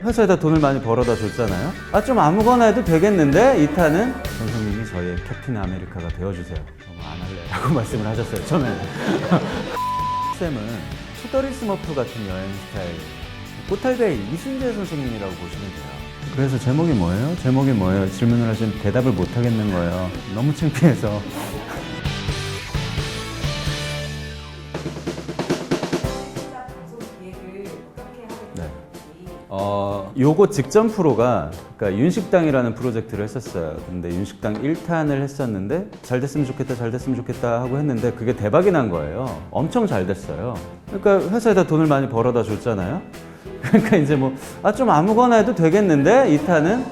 회사에다 돈을 많이 벌어다 줬잖아요. 아, 좀 아무거나 해도 되겠는데? 2탄은 선생님이 저희의 캡틴 아메리카가 되어주세요. 안 할래 라고 말씀을 하셨어요, 처음에는. 쌤은 투더리 스머프 같은 여행 스타일, 꽃탈베이 이순재 선생님이라고 보시면 돼요. 그래서 제목이 뭐예요? 제목이 뭐예요? 질문을 하시면 대답을 못 하겠는 거예요. 너무 창피해서. 요거 직전 프로가 그러니까 윤식당이라는 프로젝트를 했었어요. 근데 윤식당 1탄을 했었는데 잘 됐으면 좋겠다, 잘 됐으면 좋겠다 하고 했는데 그게 대박이 난 거예요. 엄청 잘 됐어요. 그러니까 회사에다 돈을 많이 벌어다 줬잖아요. 그러니까 이제 뭐, 아, 좀 아무거나 해도 되겠는데? 2탄은?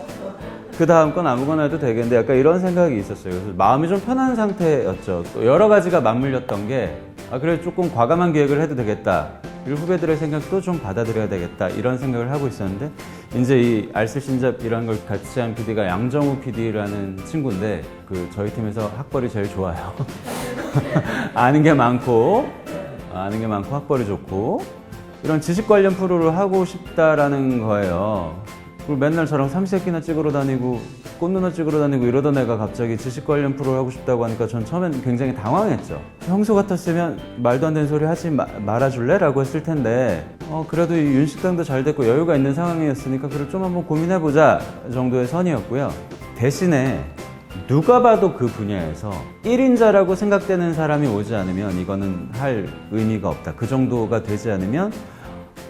그 다음 건 아무거나 해도 되겠는데? 약간 이런 생각이 있었어요. 그래서 마음이 좀 편한 상태였죠. 또 여러 가지가 맞물렸던 게, 아, 그래, 조금 과감한 계획을 해도 되겠다. 그리고 후배들의 생각도 좀 받아들여야 되겠다. 이런 생각을 하고 있었는데, 이제 이 알쓸신잡이라는 걸 같이 한 PD가 양정우 PD라는 친구인데, 저희 팀에서 학벌이 제일 좋아요. 아는 게 많고 학벌이 좋고, 이런 지식 관련 프로를 하고 싶다라는 거예요. 그리고 맨날 저랑 삼시세끼나 찍으러 다니고 꽃누나 찍으러 다니고 이러던 애가 갑자기 지식 관련 프로를 하고 싶다고 하니까 전 처음엔 굉장히 당황했죠. 평소 같았으면 말도 안 되는 소리 하지 말아줄래? 라고 했을 텐데 그래도 이 윤식당도 잘 됐고 여유가 있는 상황이었으니까 그래 좀 한번 고민해보자 정도의 선이었고요. 대신에 누가 봐도 그 분야에서 1인자라고 생각되는 사람이 오지 않으면 이거는 할 의미가 없다. 그 정도가 되지 않으면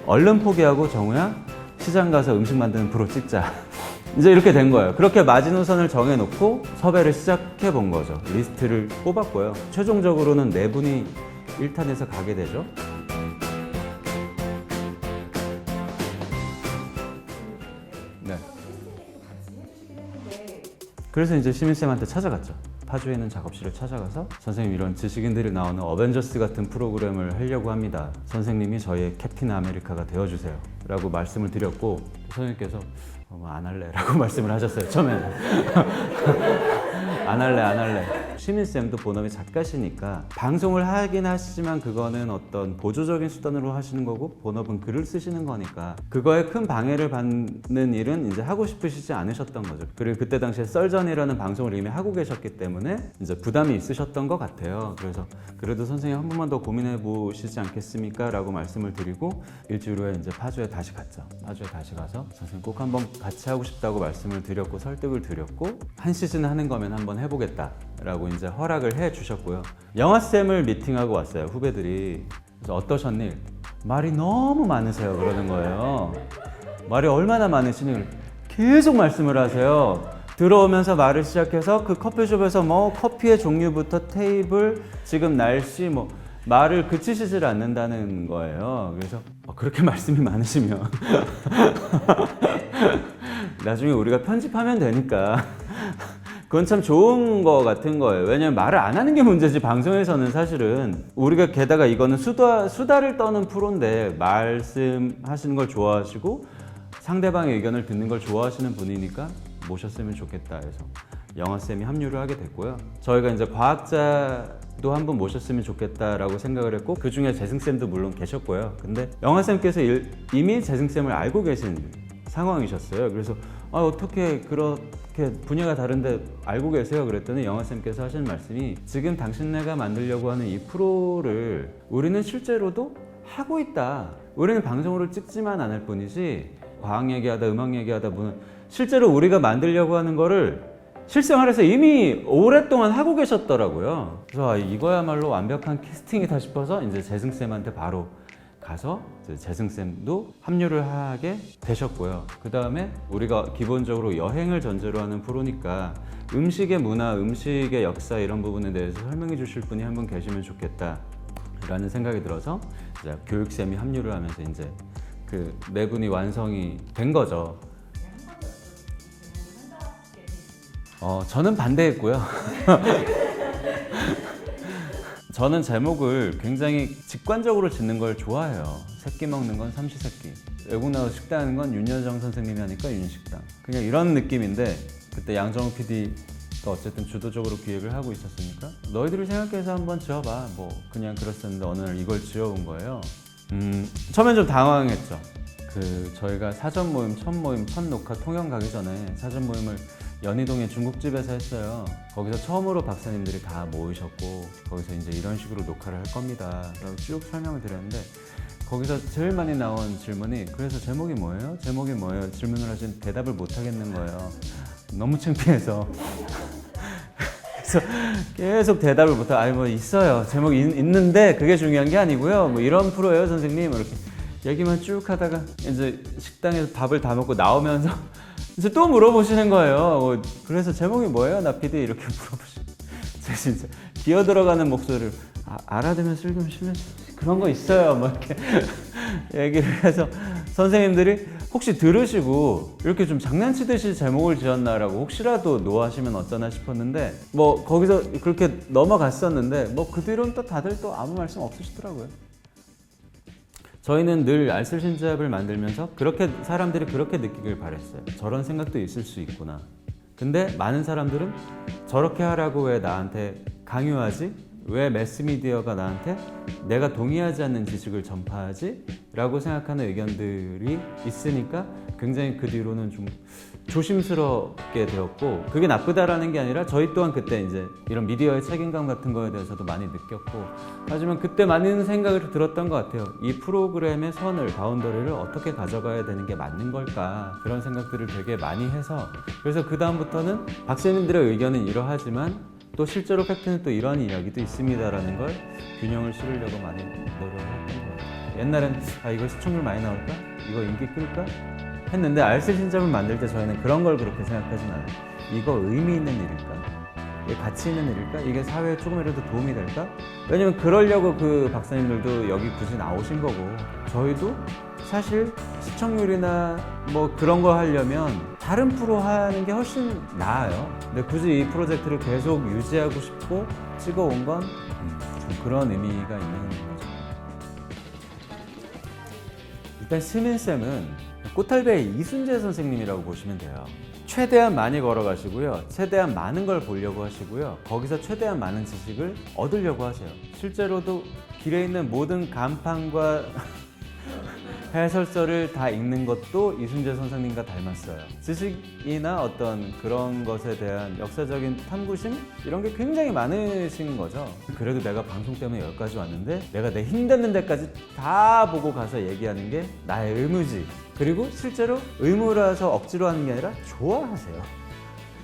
얼른 포기하고 정우야 시장 가서 음식 만드는 프로 찍자. 이제 이렇게 된 거예요. 그렇게 마지노선을 정해놓고 섭외를 시작해 본 거죠. 리스트를 뽑았고요. 최종적으로는 4분이 1탄에서 가게 되죠. 네. 그래서 이제 시민쌤한테 찾아갔죠. 파주에 있는 작업실을 찾아가서 선생님 이런 지식인들이 나오는 어벤져스 같은 프로그램을 하려고 합니다. 선생님이 저희의 캡틴 아메리카가 되어주세요. 라고 말씀을 드렸고 선생님께서 안 할래 라고 말씀을 하셨어요. 처음에는. 안 할래. 시민쌤도 본업이 작가시니까 방송을 하긴 하시지만 그거는 어떤 보조적인 수단으로 하시는 거고 본업은 글을 쓰시는 거니까 그거에 큰 방해를 받는 일은 이제 하고 싶으시지 않으셨던 거죠. 그리고 그때 당시에 썰전이라는 방송을 이미 하고 계셨기 때문에 이제 부담이 있으셨던 것 같아요. 그래서 그래도 선생님 한 번만 더 고민해 보시지 않겠습니까? 라고 말씀을 드리고 일주일 후에 이제 파주에 다시 갔죠. 파주에 다시 가서 선생님 꼭 한번 같이 하고 싶다고 말씀을 드렸고 설득을 드렸고 한 시즌 하는 거면 한번 해보겠다 라고 이제 허락을 해 주셨고요. 영화쌤을 미팅하고 왔어요. 후배들이. 그래서 어떠셨니? 말이 너무 많으세요. 그러는 거예요. 말이 얼마나 많으시니 계속 말씀을 하세요. 들어오면서 말을 시작해서 그 커피숍에서 뭐 커피의 종류부터 테이블, 지금 날씨 뭐 말을 그치시질 않는다는 거예요. 그래서 그렇게 말씀이 많으시면 나중에 우리가 편집하면 되니까 그건 참 좋은 거 같은 거예요. 왜냐면 말을 안 하는 게 문제지 방송에서는 사실은 우리가 게다가 이거는 수다를 떠는 프로인데 말씀하시는 걸 좋아하시고 상대방의 의견을 듣는 걸 좋아하시는 분이니까 모셨으면 좋겠다 해서 영화쌤이 합류를 하게 됐고요. 저희가 이제 과학자도 한번 모셨으면 좋겠다라고 생각을 했고 그 중에 재승쌤도 물론 계셨고요. 근데 영화쌤께서 이미 재승쌤을 알고 계신 상황이셨어요. 그래서 어떻게 그렇게 분야가 다른데 알고 계세요? 그랬더니 영화쌤께서 하신 말씀이 지금 당신네가 만들려고 하는 이 프로를 우리는 실제로도 하고 있다. 우리는 방송으로 찍지만 않을 뿐이지 과학 얘기하다 음악 얘기하다 보면 실제로 우리가 만들려고 하는 거를 실생활에서 이미 오랫동안 하고 계셨더라고요. 그래서 이거야말로 완벽한 캐스팅이다 싶어서 이제 재승쌤한테 바로 가서 재승쌤도 합류를 하게 되셨고요. 그 다음에 우리가 기본적으로 여행을 전제로 하는 프로니까 음식의 문화, 음식의 역사 이런 부분에 대해서 설명해 주실 분이 한 분 계시면 좋겠다 라는 생각이 들어서 이제 교육쌤이 합류를 하면서 이제 그 4분이 완성이 된 거죠. 저는 반대했고요. 저는 제목을 굉장히 직관적으로 짓는 걸 좋아해요. 새끼 먹는 건 삼시세끼, 외국 나가서 식당하는 건 윤여정 선생님이 하니까 윤식당. 그냥 이런 느낌인데 그때 양정우 PD가 어쨌든 주도적으로 기획을 하고 있었으니까 너희들이 생각해서 한번 지어봐. 뭐 그냥 그랬었는데 어느 날 이걸 지어온 거예요. 처음엔 좀 당황했죠. 저희가 사전 모임, 첫 녹화 통영 가기 전에 사전 모임을 연희동의 중국집에서 했어요. 거기서 처음으로 박사님들이 다 모이셨고 거기서 이제 이런 식으로 녹화를 할 겁니다. 라고 쭉 설명을 드렸는데 거기서 제일 많이 나온 질문이 그래서 제목이 뭐예요? 제목이 뭐예요? 질문을 하시면 대답을 못 하겠는 거예요. 너무 창피해서. 그래서 계속 대답을 못하고 아니 뭐 있어요. 제목이 있는데 그게 중요한 게 아니고요. 뭐 이런 프로예요 선생님. 이렇게 얘기만 쭉 하다가 이제 식당에서 밥을 다 먹고 나오면서 이제 또 물어보시는 거예요. 뭐 그래서 제목이 뭐예요? 나 PD 이렇게 물어보시고 제가 진짜 기어 들어가는 목소리를 알아두면 슬금 쉬면 그런 거 있어요. 뭐 이렇게 얘기를 해서 선생님들이 혹시 들으시고 이렇게 좀 장난치듯이 제목을 지었나라고 혹시라도 노하시면 어쩌나 싶었는데 뭐 거기서 그렇게 넘어갔었는데 뭐 그 뒤로는 또 다들 또 아무 말씀 없으시더라고요. 저희는 늘 알쓸신잡을 만들면서 그렇게 사람들이 그렇게 느끼길 바랬어요. 저런 생각도 있을 수 있구나. 근데 많은 사람들은 저렇게 하라고 왜 나한테 강요하지? 왜 매스미디어가 나한테 내가 동의하지 않는 지식을 전파하지? 라고 생각하는 의견들이 있으니까 굉장히 그 뒤로는 좀 조심스럽게 되었고 그게 나쁘다라는 게 아니라 저희 또한 그때 이제 이런 미디어의 책임감 같은 거에 대해서도 많이 느꼈고 하지만 그때 많은 생각을 들었던 것 같아요. 이 프로그램의 선을, 바운더리를 어떻게 가져가야 되는 게 맞는 걸까 그런 생각들을 되게 많이 해서 그래서 그 다음부터는 박사님들의 의견은 이러하지만 또 실제로 팩트는 또 이런 이야기도 있습니다라는 걸 균형을 실으려고 많이 노력을 했던 것 같아요. 옛날엔 이거 시청률 많이 나올까? 이거 인기 끌까? 했는데 알쓸신잡을 만들 때 저희는 그런 걸 그렇게 생각하진 않아요. 이거 의미 있는 일일까? 이게 가치 있는 일일까? 이게 사회에 조금이라도 도움이 될까? 왜냐면 그러려고 그 박사님들도 여기 굳이 나오신 거고 저희도 사실 시청률이나 뭐 그런 거 하려면 다른 프로 하는 게 훨씬 나아요. 근데 굳이 이 프로젝트를 계속 유지하고 싶고 찍어온 건 좀 그런 의미가 있는 거죠. 일단 시민쌤은 꽃탈배의 이순재 선생님이라고 보시면 돼요. 최대한 많이 걸어가시고요. 최대한 많은 걸 보려고 하시고요. 거기서 최대한 많은 지식을 얻으려고 하세요. 실제로도 길에 있는 모든 간판과 해설서를 다 읽는 것도 이순재 선생님과 닮았어요. 지식이나 어떤 그런 것에 대한 역사적인 탐구심? 이런 게 굉장히 많으신 거죠. 그래도 내가 방송 때문에 여기까지 왔는데 내가 내 힘드는 데까지 다 보고 가서 얘기하는 게 나의 의무지. 그리고 실제로 의무라서 억지로 하는 게 아니라 좋아하세요.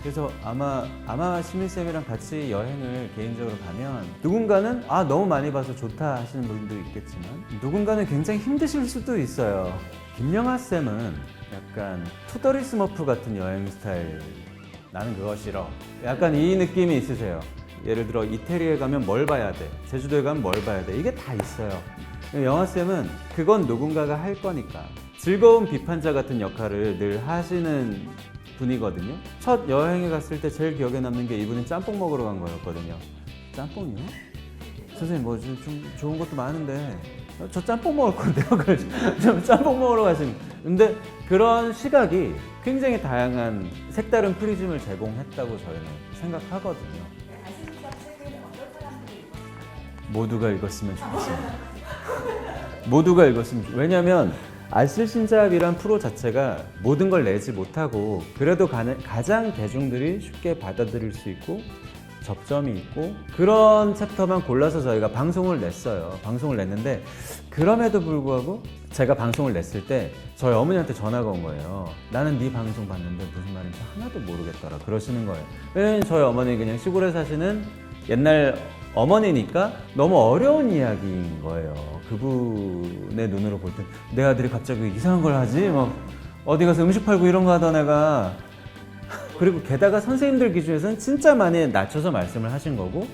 그래서 아마 시민쌤이랑 같이 여행을 개인적으로 가면 누군가는 너무 많이 봐서 좋다 하시는 분도 있겠지만 누군가는 굉장히 힘드실 수도 있어요. 김영하 쌤은 약간 투더리 스머프 같은 여행 스타일. 나는 그거 싫어. 약간 이 느낌이 있으세요. 예를 들어 이태리에 가면 뭘 봐야 돼? 제주도에 가면 뭘 봐야 돼? 이게 다 있어요. 영하 쌤은 그건 누군가가 할 거니까 즐거운 비판자 같은 역할을 늘 하시는 분이거든요. 첫 여행에 갔을 때 제일 기억에 남는 게 이분이 짬뽕 먹으러 간 거였거든요. 짬뽕이요? 선생님 뭐 좀 좋은 것도 많은데 저 짬뽕 먹을 건데요. 그래서 좀 짬뽕 먹으러 가시는. 근데 그런 시각이 굉장히 다양한 색다른 프리즘을 제공했다고 저희는 생각하거든요. 모두가 읽었으면 좋겠습니다. 모두가 읽었으면 좋겠습니다. 왜냐면 알쓸신잡이란 프로 자체가 모든 걸 내지 못하고 그래도 가장 대중들이 쉽게 받아들일 수 있고 접점이 있고 그런 챕터만 골라서 저희가 방송을 냈어요. 방송을 냈는데 그럼에도 불구하고 제가 방송을 냈을 때 저희 어머니한테 전화가 온 거예요. 나는 네 방송 봤는데 무슨 말인지 하나도 모르겠더라 그러시는 거예요. 왜냐면 저희 어머니 그냥 시골에 사시는 옛날 어머니니까 너무 어려운 이야기인 거예요. 그분의 눈으로 볼 때 내 아들이 갑자기 이상한 걸 하지? 막 어디 가서 음식 팔고 이런 거 하던 애가 그리고 게다가 선생님들 기준에서는 진짜 많이 낮춰서 말씀을 하신 거고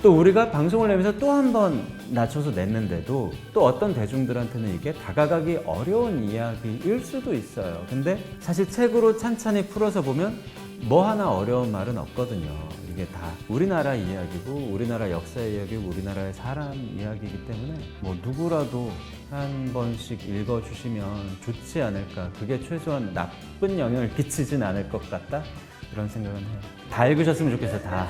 또 우리가 방송을 내면서 또 한 번 낮춰서 냈는데도 또 어떤 대중들한테는 이게 다가가기 어려운 이야기일 수도 있어요. 근데 사실 책으로 찬찬히 풀어서 보면 뭐 하나 어려운 말은 없거든요. 이게 다 우리나라 이야기고 우리나라 역사 이야기고 우리나라의 사람 이야기이기 때문에 뭐 누구라도 한 번씩 읽어주시면 좋지 않을까. 그게 최소한 나쁜 영향을 끼치진 않을 것 같다. 이런 생각은 해요. 다 읽으셨으면 좋겠어요. 다.